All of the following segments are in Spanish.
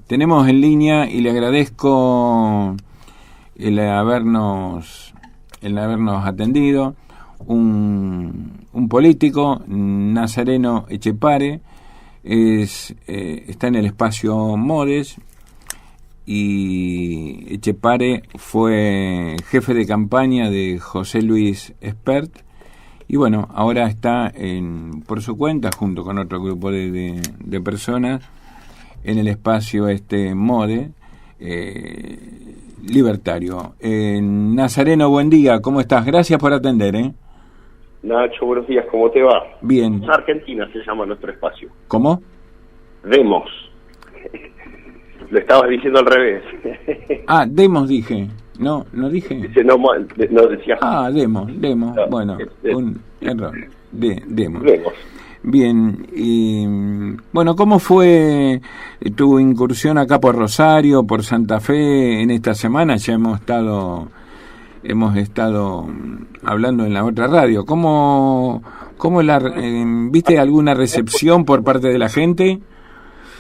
Tenemos en línea, y le agradezco el habernos atendido, un político, Nazareno Echepare, está en el espacio Modes, y Echepare fue jefe de campaña de José Luis Espert, y bueno, ahora está por su cuenta, junto con otro grupo de personas, en el espacio MODE libertario. Nazareno, buen día, ¿cómo estás? Gracias por atender. Nacho, buenos días, ¿cómo te va? Bien. Argentina se llama nuestro espacio. ¿Cómo? Demos. Lo estabas diciendo al revés. Demos dije. No dije. Dice, no decías. Demos. No, bueno, un error. Demos. Demos. Bien, y bueno, ¿cómo fue tu incursión acá por Rosario, por Santa Fe en esta semana? Ya hemos estado hablando en la otra radio. ¿Cómo viste alguna recepción por parte de la gente?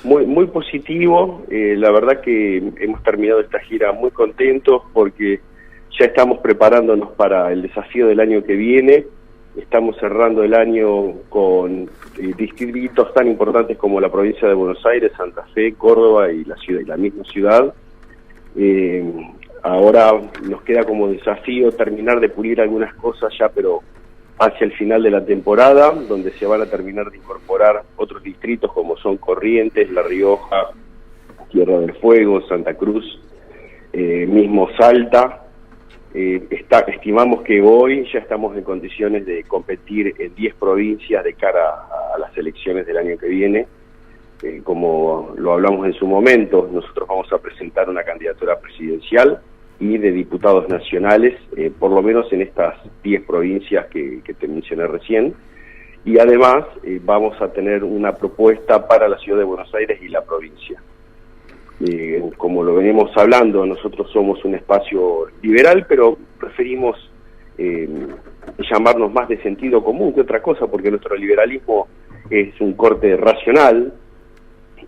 Muy positivo. La verdad que hemos terminado esta gira muy contentos porque ya estamos preparándonos para el desafío del año que viene. Estamos cerrando el año con distritos tan importantes como la provincia de Buenos Aires, Santa Fe, Córdoba y la misma ciudad. Ahora nos queda como desafío terminar de pulir algunas cosas ya, pero hacia el final de la temporada, donde se van a terminar de incorporar otros distritos como son Corrientes, La Rioja, Tierra del Fuego, Santa Cruz, mismo Salta. Estimamos que hoy ya estamos en condiciones de competir en 10 provincias de cara a las elecciones del año que viene. Como lo hablamos en su momento, nosotros vamos a presentar una candidatura presidencial y de diputados nacionales, por lo menos en estas 10 provincias que te mencioné recién. Y además vamos a tener una propuesta para la ciudad de Buenos Aires y la provincia. Como lo venimos hablando, nosotros somos un espacio liberal, pero preferimos llamarnos más de sentido común que otra cosa, porque nuestro liberalismo es un corte racional.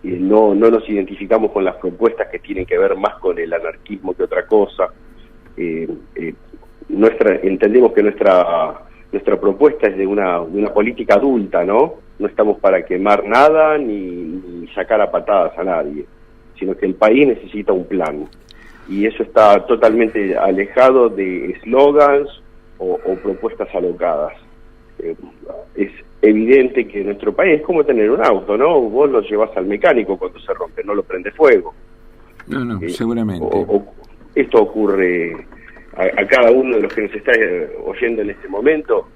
No nos identificamos con las propuestas que tienen que ver más con el anarquismo que otra cosa. Entendemos que nuestra propuesta es de una política adulta, ¿no? No estamos para quemar nada ni sacar a patadas a nadie, sino que el país necesita un plan, y eso está totalmente alejado de eslogans o propuestas alocadas. Es evidente que nuestro país es como tener un auto, ¿no? Vos lo llevas al mecánico cuando se rompe, no lo prende fuego. No, seguramente. Esto ocurre a cada uno de los que nos está oyendo en este momento.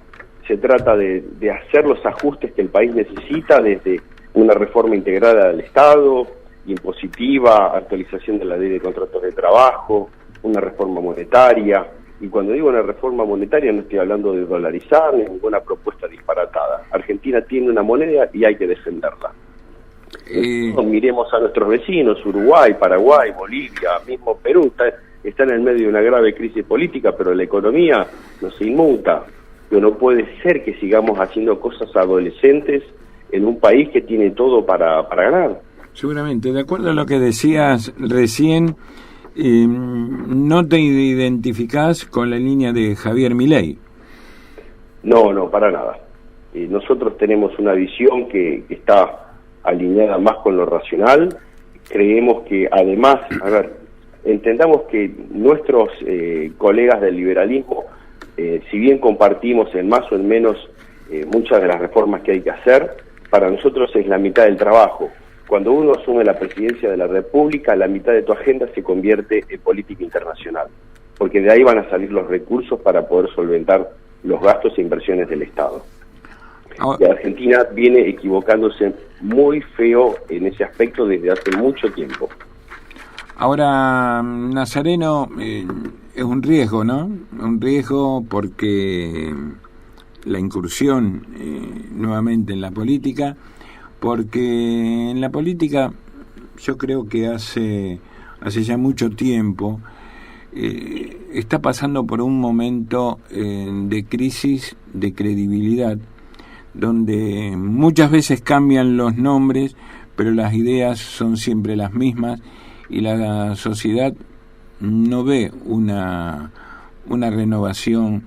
Se trata de hacer los ajustes que el país necesita, desde una reforma integrada del Estado, impositiva, actualización de la ley de contratos de trabajo, una reforma monetaria. Y cuando digo una reforma monetaria no estoy hablando de dolarizar ni ninguna propuesta disparatada. Argentina tiene una moneda y hay que defenderla. Miremos a nuestros vecinos, Uruguay, Paraguay, Bolivia, mismo Perú, están en medio de una grave crisis política, pero la economía no se inmuta. Pero no puede ser que sigamos haciendo cosas adolescentes en un país que tiene todo para ganar. Seguramente, de acuerdo a lo que decías recién, ¿no te identificás con la línea de Javier Milei? No, para nada. Nosotros tenemos una visión que está alineada más con lo racional. Creemos que además, entendamos que nuestros colegas del liberalismo, si bien compartimos en más o en menos muchas de las reformas que hay que hacer, para nosotros es la mitad del trabajo. Cuando uno asume la presidencia de la República, la mitad de tu agenda se convierte en política internacional, porque de ahí van a salir los recursos para poder solventar los gastos e inversiones del Estado. Y Argentina viene equivocándose muy feo en ese aspecto desde hace mucho tiempo. Ahora, Nazareno, es un riesgo, ¿no? Un riesgo porque la incursión nuevamente en la política, porque en la política yo creo que hace ya mucho tiempo está pasando por un momento de crisis de credibilidad, donde muchas veces cambian los nombres, pero las ideas son siempre las mismas y la sociedad no ve una renovación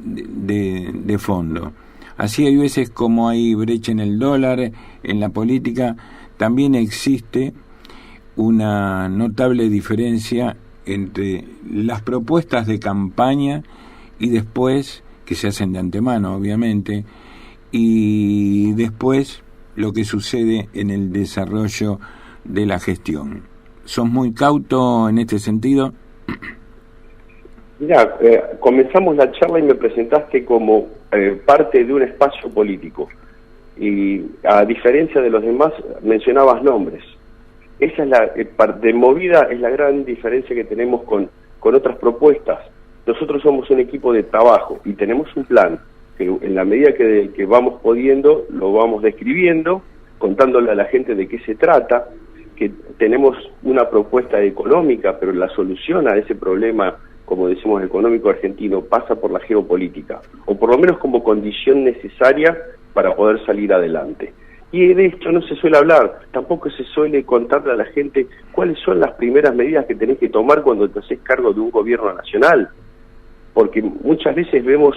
de fondo. Así hay veces como hay brecha en el dólar, en la política, también existe una notable diferencia entre las propuestas de campaña y después, que se hacen de antemano obviamente, y después lo que sucede en el desarrollo de la gestión. ¿Sos muy cauto en este sentido? Mirá, comenzamos la charla y me presentaste como parte de un espacio político. Y a diferencia de los demás, mencionabas nombres. Esa es de Movida es la gran diferencia que tenemos con otras propuestas. Nosotros somos un equipo de trabajo y tenemos un plan que en la medida que vamos pudiendo, lo vamos describiendo, contándole a la gente de qué se trata, que tenemos una propuesta económica, pero la solución a ese problema, como decimos, económico argentino, pasa por la geopolítica, o por lo menos como condición necesaria para poder salir adelante. Y de esto no se suele hablar, tampoco se suele contarle a la gente cuáles son las primeras medidas que tenés que tomar cuando te haces cargo de un gobierno nacional, porque muchas veces vemos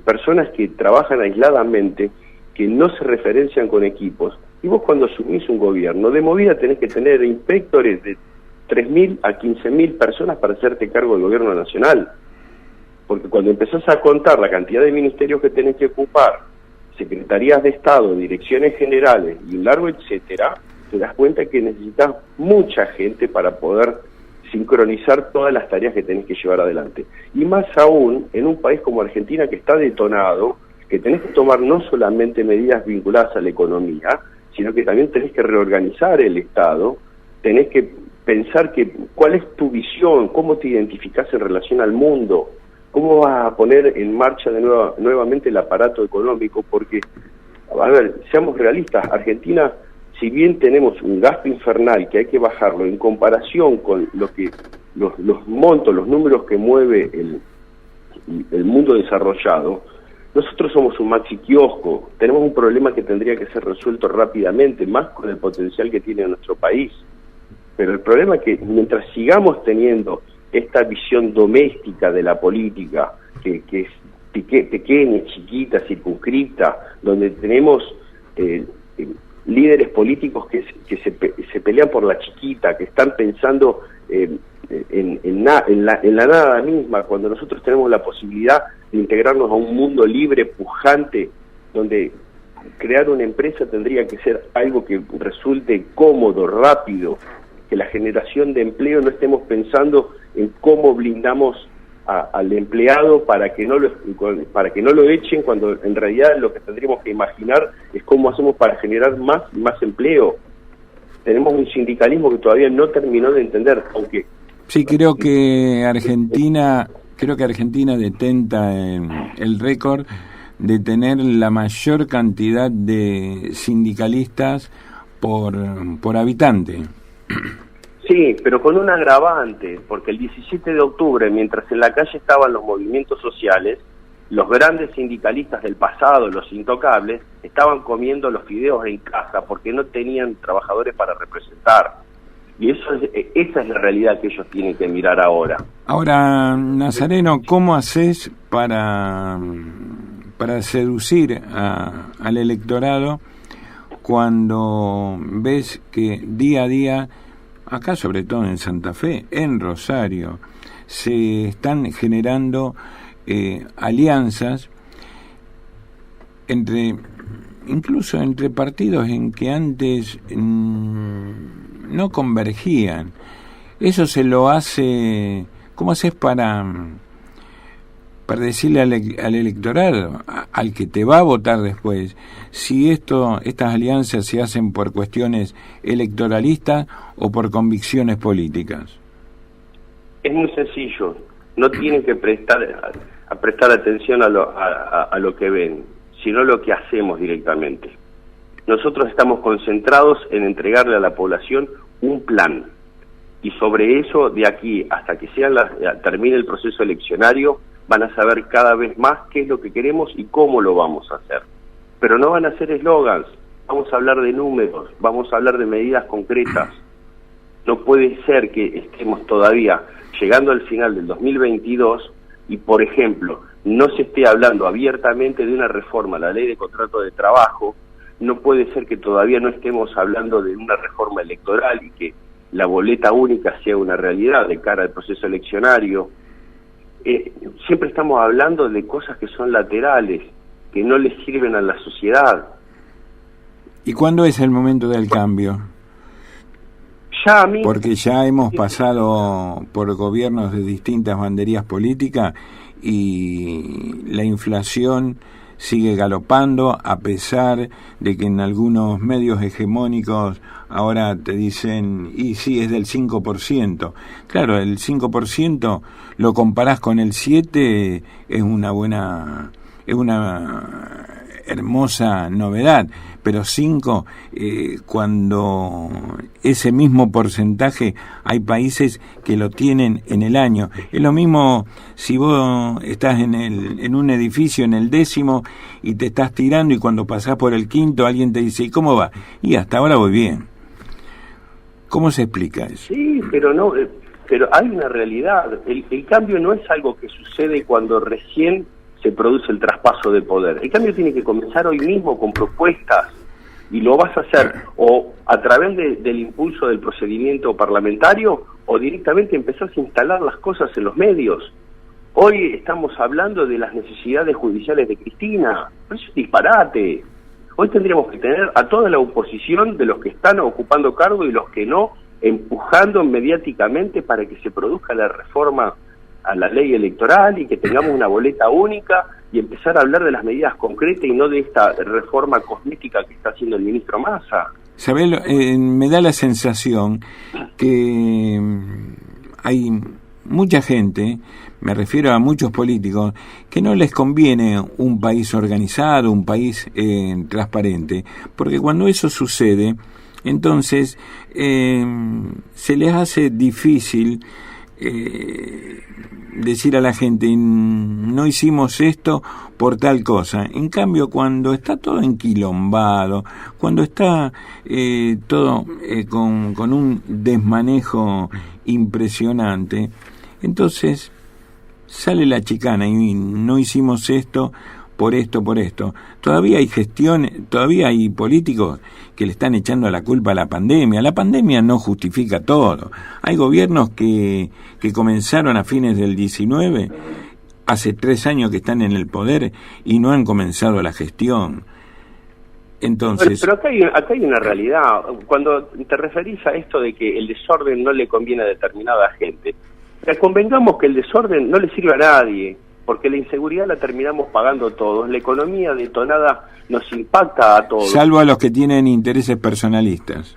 personas que trabajan aisladamente, que no se referencian con equipos, y vos cuando asumís un gobierno, de Movida tenés que tener inspectores de 3.000 a 15.000 personas para hacerte cargo del gobierno nacional, porque cuando empezás a contar la cantidad de ministerios que tenés que ocupar, secretarías de Estado, direcciones generales y un largo etcétera, te das cuenta que necesitas mucha gente para poder sincronizar todas las tareas que tenés que llevar adelante. Y más aún en un país como Argentina que está detonado, que tenés que tomar no solamente medidas vinculadas a la economía, sino que también tenés que reorganizar el Estado, tenés que pensar cuál es tu visión, cómo te identificás en relación al mundo, cómo vas a poner en marcha nuevamente el aparato económico, porque, a ver, seamos realistas, Argentina, si bien tenemos un gasto infernal que hay que bajarlo en comparación con lo que los montos, los números que mueve el mundo desarrollado, nosotros somos un maxi kiosco, tenemos un problema que tendría que ser resuelto rápidamente, más con el potencial que tiene nuestro país. Pero el problema es que mientras sigamos teniendo esta visión doméstica de la política, que es pequeña, chiquita, circunscripta, donde tenemos líderes políticos que se pelean por la chiquita, que están pensando en la nada misma, cuando nosotros tenemos la posibilidad de integrarnos a un mundo libre, pujante, donde crear una empresa tendría que ser algo que resulte cómodo, rápido, que la generación de empleo no estemos pensando en cómo blindamos al empleado para que no lo echen, cuando en realidad lo que tendríamos que imaginar es cómo hacemos para generar más y más empleo. Tenemos un sindicalismo que todavía no terminó de entender, aunque sí, creo que Argentina detenta el récord de tener la mayor cantidad de sindicalistas por habitante. Sí, pero con un agravante, porque el 17 de octubre, mientras en la calle estaban los movimientos sociales, los grandes sindicalistas del pasado, los intocables, estaban comiendo los fideos en casa porque no tenían trabajadores para representar. Y esa es la realidad que ellos tienen que mirar ahora. Ahora, Nazareno, ¿cómo haces para seducir al electorado cuando ves que día a día, acá sobre todo en Santa Fe, en Rosario, se están generando alianzas incluso entre partidos en que antes no convergían? Eso se lo hace. ¿Cómo haces para decirle al electorado, al que te va a votar después, si estas alianzas se hacen por cuestiones electoralistas o por convicciones políticas? Es muy sencillo, no tienen que prestar atención a lo que ven, sino lo que hacemos directamente. Nosotros estamos concentrados en entregarle a la población un plan, y sobre eso, de aquí hasta que termine el proceso eleccionario, van a saber cada vez más qué es lo que queremos y cómo lo vamos a hacer. Pero no van a ser eslogans, vamos a hablar de números, vamos a hablar de medidas concretas. No puede ser que estemos todavía llegando al final del 2022 y, por ejemplo, no se esté hablando abiertamente de una reforma a la ley de contrato de trabajo. No puede ser que todavía no estemos hablando de una reforma electoral y que la boleta única sea una realidad de cara al proceso eleccionario. Siempre estamos hablando de cosas que son laterales, que no le sirven a la sociedad. ¿Y cuándo es el momento del cambio? Ya a mí... Porque ya hemos pasado por gobiernos de distintas banderías políticas y la inflación sigue galopando, a pesar de que en algunos medios hegemónicos ahora te dicen, y sí, es del 5%. Claro, el 5% lo comparás con el 7%, es una hermosa novedad, pero 5, cuando ese mismo porcentaje hay países que lo tienen en el año. Es lo mismo si vos estás en un edificio en el 10º y te estás tirando y cuando pasás por el 5º alguien te dice, ¿y cómo va? Y hasta ahora voy bien. ¿Cómo se explica eso? Sí, pero no, pero hay una realidad. El cambio no es algo que sucede cuando recién se produce el traspaso de poder. El cambio tiene que comenzar hoy mismo con propuestas, y lo vas a hacer o a través del impulso del procedimiento parlamentario o directamente empezás a instalar las cosas en los medios. Hoy estamos hablando de las necesidades judiciales de Cristina, pero eso es disparate. Hoy tendríamos que tener a toda la oposición de los que están ocupando cargo y los que no, empujando mediáticamente para que se produzca la reforma a la ley electoral y que tengamos una boleta única y empezar a hablar de las medidas concretas y no de esta reforma cosmética que está haciendo el ministro Massa. ¿Sabés? Me da la sensación que hay mucha gente, me refiero a muchos políticos, que no les conviene un país organizado, un país transparente, porque cuando eso sucede, entonces se les hace difícil decir a la gente, no hicimos esto por tal cosa. En cambio, cuando está todo enquilombado, cuando está todo con un desmanejo impresionante, entonces sale la chicana y no hicimos esto por esto, por esto. Todavía hay todavía hay políticos que le están echando la culpa a la pandemia. La pandemia no justifica todo. Hay gobiernos que comenzaron a fines del 19, hace 3 años que están en el poder y no han comenzado la gestión. Entonces... Pero acá hay una realidad. Cuando te referís a esto de que el desorden no le conviene a determinada gente, convengamos que el desorden no le sirve a nadie, porque la inseguridad la terminamos pagando todos, la economía detonada nos impacta a todos. Salvo a los que tienen intereses personalistas.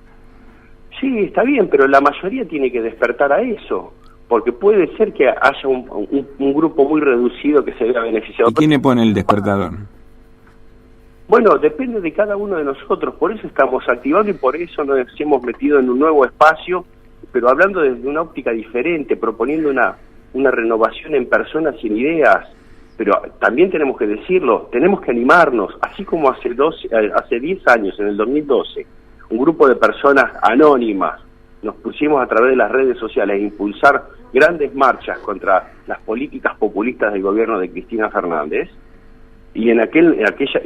Sí, está bien, pero la mayoría tiene que despertar a eso, porque puede ser que haya un grupo muy reducido que se vea beneficiado. ¿Y quién le pone el despertador? Bueno, depende de cada uno de nosotros, por eso estamos activando y por eso nos hemos metido en un nuevo espacio, pero hablando desde una óptica diferente, proponiendo una renovación en personas y en ideas, pero también tenemos que decirlo, tenemos que animarnos, así como hace 10 años, en el 2012, un grupo de personas anónimas nos pusimos a través de las redes sociales a impulsar grandes marchas contra las políticas populistas del gobierno de Cristina Fernández, y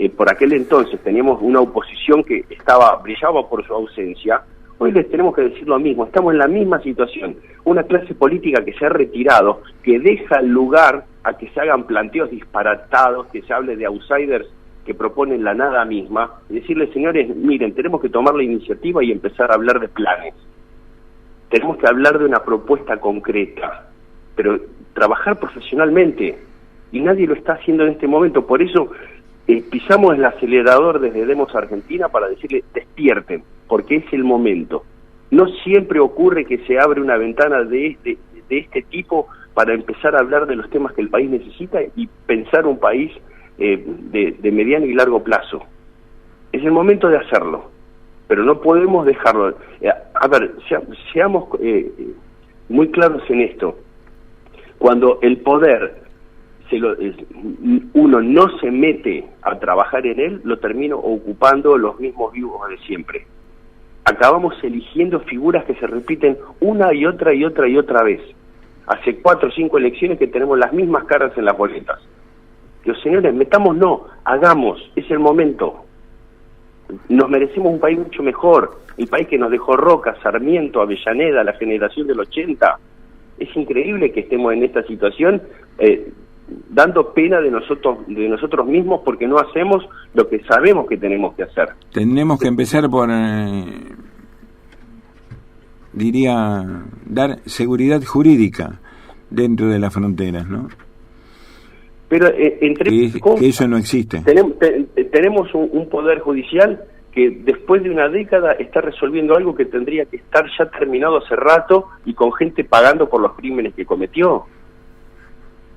por aquel entonces teníamos una oposición que brillaba por su ausencia. Hoy les tenemos que decir lo mismo, estamos en la misma situación, una clase política que se ha retirado, que deja lugar a que se hagan planteos disparatados, que se hable de outsiders que proponen la nada misma, y decirles, señores, miren, tenemos que tomar la iniciativa y empezar a hablar de planes, tenemos que hablar de una propuesta concreta, pero trabajar profesionalmente, y nadie lo está haciendo en este momento, por eso pisamos el acelerador desde Demos Argentina para decirle, despierten, porque es el momento. No siempre ocurre que se abre una ventana de este tipo para empezar a hablar de los temas que el país necesita y pensar un país de mediano y largo plazo. Es el momento de hacerlo, pero no podemos dejarlo. A ver, seamos muy claros en esto. Cuando el poder uno no se mete a trabajar en él, lo termina ocupando los mismos vivos de siempre. Acabamos eligiendo figuras que se repiten una y otra y otra y otra vez. Hace 4 o 5 elecciones que tenemos las mismas caras en las boletas. Los señores, metámonos, hagamos, es el momento. Nos merecemos un país mucho mejor, el país que nos dejó Roca, Sarmiento, Avellaneda, la generación del 80. Es increíble que estemos en esta situación, dando pena de nosotros mismos porque no hacemos lo que sabemos que tenemos que hacer. Tenemos que empezar por, diría, dar seguridad jurídica dentro de las fronteras, ¿no? Pero que eso no existe. Tenemos un poder judicial que después de una década está resolviendo algo que tendría que estar ya terminado hace rato y con gente pagando por los crímenes que cometió.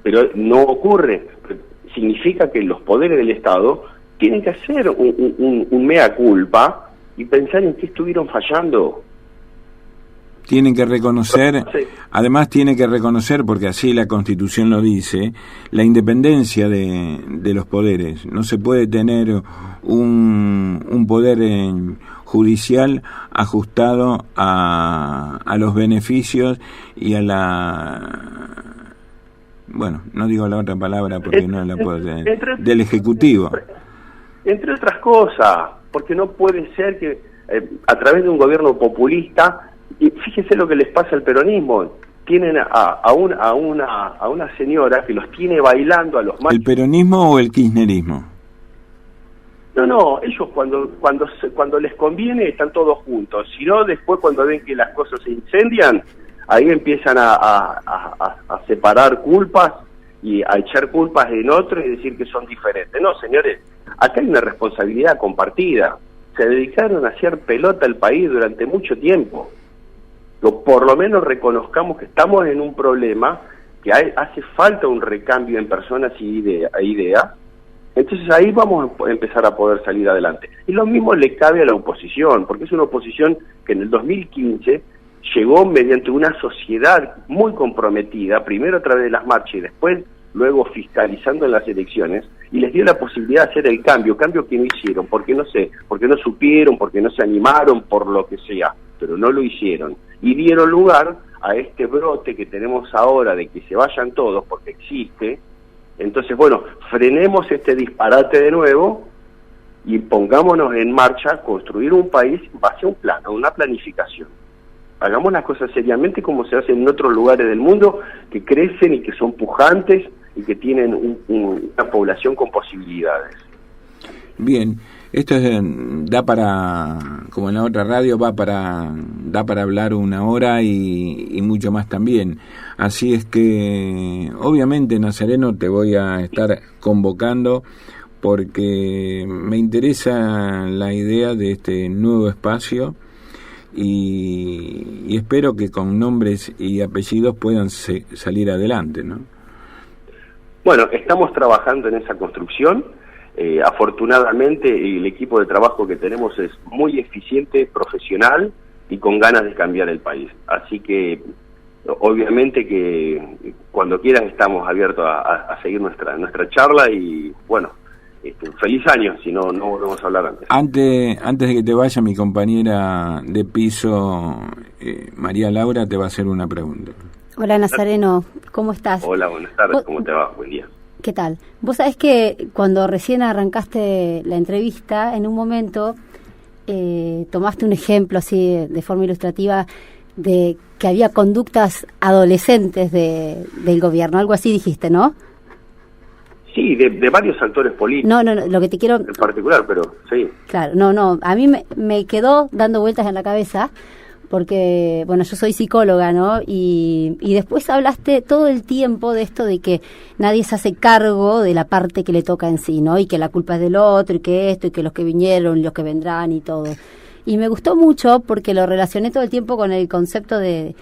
Pero no ocurre. Significa que los poderes del Estado tienen que hacer un mea culpa y pensar en qué estuvieron fallando. Tienen que reconocer, sí. Además tiene que reconocer, porque así la Constitución lo dice, la independencia de los poderes. No se puede tener un poder judicial ajustado a los beneficios y a la... Bueno, no digo la otra palabra porque no la puedo tener. Del Ejecutivo. Entre otras cosas, porque no puede ser que a través de un gobierno populista... Y fíjese lo que les pasa al peronismo. Tienen a una señora que los tiene bailando a los machos. ¿El peronismo o el kirchnerismo? No, ellos cuando les conviene están todos juntos. Si no, después cuando ven que las cosas se incendian, ahí empiezan a separar culpas y a echar culpas en otros y decir que son diferentes. No, señores, acá hay una responsabilidad compartida. Se dedicaron a hacer pelota al país durante mucho tiempo. Por lo menos reconozcamos que estamos en un problema, que hace falta un recambio en personas y ideas, entonces ahí vamos a empezar a poder salir adelante. Y lo mismo le cabe a la oposición, porque es una oposición que en el 2015 llegó mediante una sociedad muy comprometida, primero a través de las marchas y después luego fiscalizando en las elecciones, y les dio la posibilidad de hacer el cambio que no hicieron, porque no supieron, porque no se animaron, por lo que sea, pero no lo hicieron. Y dieron lugar a este brote que tenemos ahora de que se vayan todos porque existe. Entonces, bueno, frenemos este disparate de nuevo y pongámonos en marcha a construir un país en base a un plan, a una planificación. Hagamos las cosas seriamente como se hace en otros lugares del mundo que crecen y que son pujantes y que tienen una población con posibilidades. Bien. Esto da para, como en la otra radio, da para hablar 1 hora y mucho más también. Así es que, obviamente, Nazareno, te voy a estar convocando porque me interesa la idea de este nuevo espacio y espero que con nombres y apellidos puedan salir adelante, ¿no? Bueno, estamos trabajando en esa construcción. Afortunadamente el equipo de trabajo que tenemos es muy eficiente, profesional y con ganas de cambiar el país. Así que obviamente que cuando quieras estamos abiertos a seguir nuestra charla y bueno, feliz año, si no volvemos a hablar antes. Antes de que te vaya, mi compañera de piso, María Laura, te va a hacer una pregunta. Hola Nazareno, ¿cómo estás? Hola, buenas tardes, ¿cómo te va? Buen día. ¿Qué tal? Vos sabés que cuando recién arrancaste la entrevista, en un momento tomaste un ejemplo así de forma ilustrativa de que había conductas adolescentes del gobierno, algo así dijiste, ¿no? Sí, de varios actores políticos. No, lo que te quiero... En particular, pero sí. Claro, no, a mí me quedó dando vueltas en la cabeza porque, bueno, yo soy psicóloga, ¿no? Y después hablaste todo el tiempo de esto de que nadie se hace cargo de la parte que le toca en sí, ¿no? Y que la culpa es del otro, y que esto, y que los que vinieron, y los que vendrán, y todo. Y me gustó mucho porque lo relacioné todo el tiempo con el concepto de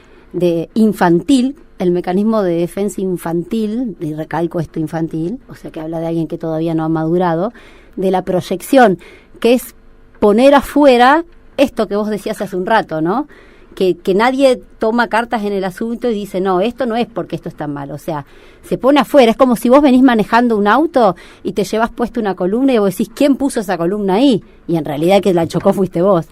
infantil, el mecanismo de defensa infantil, y recalco esto infantil, o sea que habla de alguien que todavía no ha madurado, de la proyección, que es poner afuera esto que vos decías hace un rato, ¿no? que nadie toma cartas en el asunto y dice, no, esto no es porque esto está mal. O sea, se pone afuera. Es como si vos venís manejando un auto y te llevas puesto una columna y vos decís, ¿quién puso esa columna ahí? Y en realidad que la chocó fuiste vos.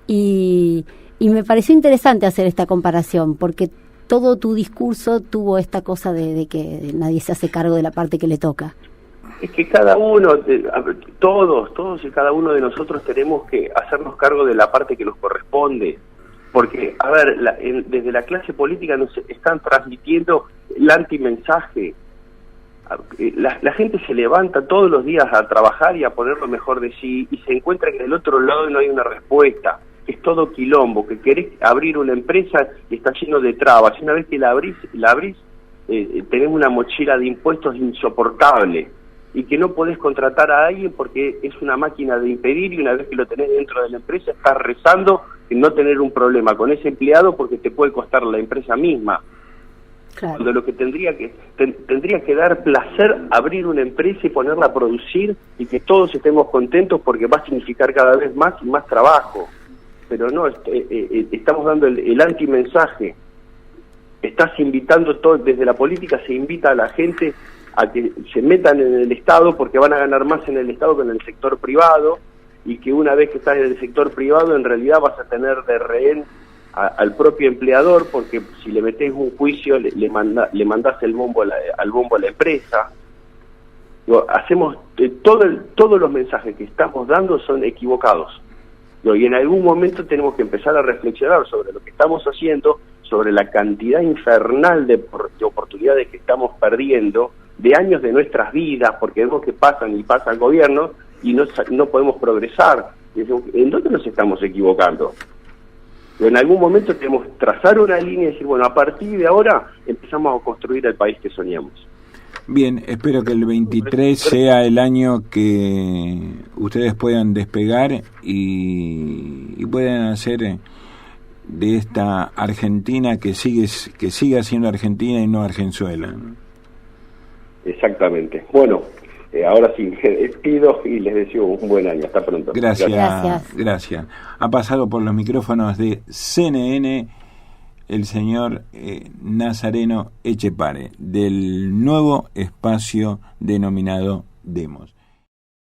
Y me pareció interesante hacer esta comparación, porque todo tu discurso tuvo esta cosa de que nadie se hace cargo de la parte que le toca. Es que cada uno, todos y cada uno de nosotros tenemos que hacernos cargo de la parte que nos corresponde. Porque, a ver, desde la clase política nos están transmitiendo el antimensaje. La gente se levanta todos los días a trabajar y a poner lo mejor de sí y se encuentra que del otro lado no hay una respuesta. Es todo quilombo, que querés abrir una empresa y está lleno de trabas. Y una vez que la abrís, tenés una mochila de impuestos insoportable y que no podés contratar a alguien porque es una máquina de impedir, y una vez que lo tenés dentro de la empresa estás rezando en no tener un problema con ese empleado porque te puede costar la empresa misma. Claro. Cuando lo que tendría que dar placer abrir una empresa y ponerla a producir y que todos estemos contentos porque va a significar cada vez más y más trabajo. Pero no, estamos dando el antimensaje. Estás invitando desde la política se invita a la gente a que se metan en el Estado porque van a ganar más en el Estado que en el sector privado, y que una vez que estás en el sector privado en realidad vas a tener de rehén al propio empleador, porque si le metés un juicio le mandás el bombo al bombo a la empresa. Hacemos todos los mensajes que estamos dando son equivocados. Y en algún momento tenemos que empezar a reflexionar sobre lo que estamos haciendo, sobre la cantidad infernal de oportunidades que estamos perdiendo, de años de nuestras vidas, porque vemos que pasan y pasa el gobierno y no podemos progresar. ¿En dónde nos estamos equivocando? En algún momento tenemos que trazar una línea y decir, bueno, a partir de ahora empezamos a construir el país que soñamos. Bien, espero que el 23 sea el año que ustedes puedan despegar y puedan hacer de esta Argentina que siga siendo Argentina y no Argenzuela. Exactamente. Bueno, ahora sí, me despido y les deseo un buen año. Hasta pronto. Gracias. Ha pasado por los micrófonos de CNN el señor Nazareno Echepare, del nuevo espacio denominado Demos.